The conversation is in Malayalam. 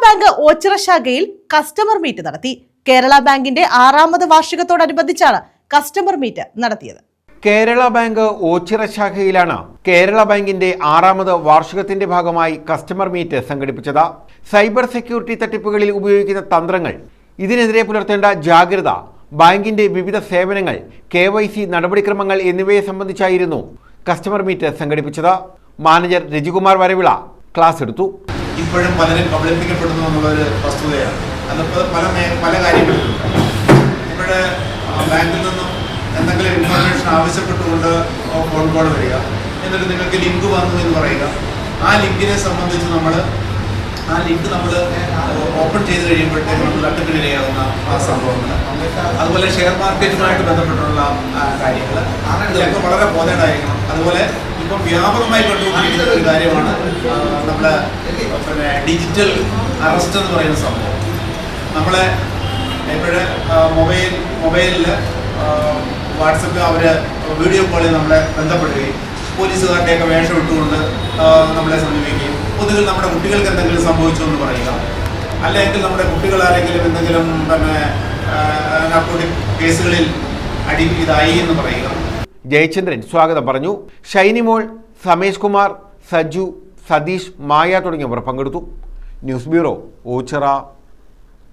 ബാങ്ക് ഓച്ചിറ ശാഖയിൽ കസ്റ്റമർ മീറ്റ് നടത്തി. കേരള ബാങ്കിന്റെ 6ാമത് വാർഷികത്തോടനുബന്ധിച്ചാണ് കസ്റ്റമർ മീറ്റ് നടത്തിയത്. കേരള ബാങ്ക് ഓച്ചിറ ശാഖയിലാണ് കേരള ബാങ്കിന്റെ 6ാമത് വാർഷികത്തിന്റെ ഭാഗമായി കസ്റ്റമർ മീറ്റ് സംഘടിപ്പിച്ചത്. സൈബർ സെക്യൂരിറ്റി തട്ടിപ്പുകളിൽ ഉപയോഗിക്കുന്ന തന്ത്രങ്ങൾ, ഇതിനെതിരെ പുലർത്തേണ്ട ജാഗ്രത, ബാങ്കിന്റെ വിവിധ സേവനങ്ങൾ, KYC നടപടിക്രമങ്ങൾ എന്നിവയെ സംബന്ധിച്ചായിരുന്നു കസ്റ്റമർ മീറ്റ് സംഘടിപ്പിച്ചത്. മാനേജർ രജികുമാർ വരവിള ക്ലാസ് എടുത്തു. ഇപ്പോഴും പലരും കബളിപ്പിക്കപ്പെടുന്നു എന്നുള്ളൊരു വസ്തുതയാണ്. അതിപ്പോൾ പല കാര്യങ്ങളും ഇവിടെ ബാങ്കിൽ നിന്നും എന്തെങ്കിലും ഇൻഫർമേഷൻ ആവശ്യപ്പെട്ടുകൊണ്ട് ഫോൺ കോൾ വരിക, എന്നിട്ട് നിങ്ങൾക്ക് ലിങ്ക് വന്നു എന്ന് പറയുക. ആ ലിങ്കിനെ സംബന്ധിച്ച് നമ്മൾ ഓപ്പൺ ചെയ്ത് കഴിയുമ്പോഴത്തേക്ക് നമ്മൾ തട്ടിപ്പിനിരയാകുന്ന ആ സംഭവങ്ങൾ, അതുപോലെ ഷെയർ മാർക്കറ്റുമായിട്ട് ബന്ധപ്പെട്ടുള്ള കാര്യങ്ങൾ, ഇതിലൊക്കെ വളരെ ബോധേഡായിരിക്കണം. അതുപോലെ ഇപ്പം വ്യാപകമായി കണ്ടുകൊണ്ടിരിക്കുന്ന ഒരു കാര്യമാണ് നമ്മുടെ ഡിജിറ്റൽ അറസ്റ്റ് എന്ന് പറയുന്ന സംഭവം. നമ്മളെ ഇപ്പോഴേ മൊബൈലിൽ വാട്സപ്പിൽ അവർ വീഡിയോ കോളിൽ നമ്മളെ ബന്ധപ്പെടുകയും പോലീസുകാരുടെയൊക്കെ വേഷം ഇട്ടുകൊണ്ട് നമ്മളെ സമീപിക്കുകയും ഒന്നുകിൽ നമ്മുടെ കുട്ടികൾക്ക് എന്തെങ്കിലും സംഭവിച്ചു എന്ന് പറയുക, അല്ലെങ്കിൽ നമ്മുടെ കുട്ടികൾ ആരെങ്കിലും എന്തെങ്കിലും നാർക്കോട്ടിക് കേസുകളിൽ ഇതായി എന്ന് പറയുക. ജയചന്ദ്രൻ സ്വാഗതം പറഞ്ഞു. ഷൈനിമോൾ, സമേഷ് കുമാർ, സജു, സതീഷ്, മായ തുടങ്ങിയവർ പങ്കെടുത്തു. News bureau, Ochira.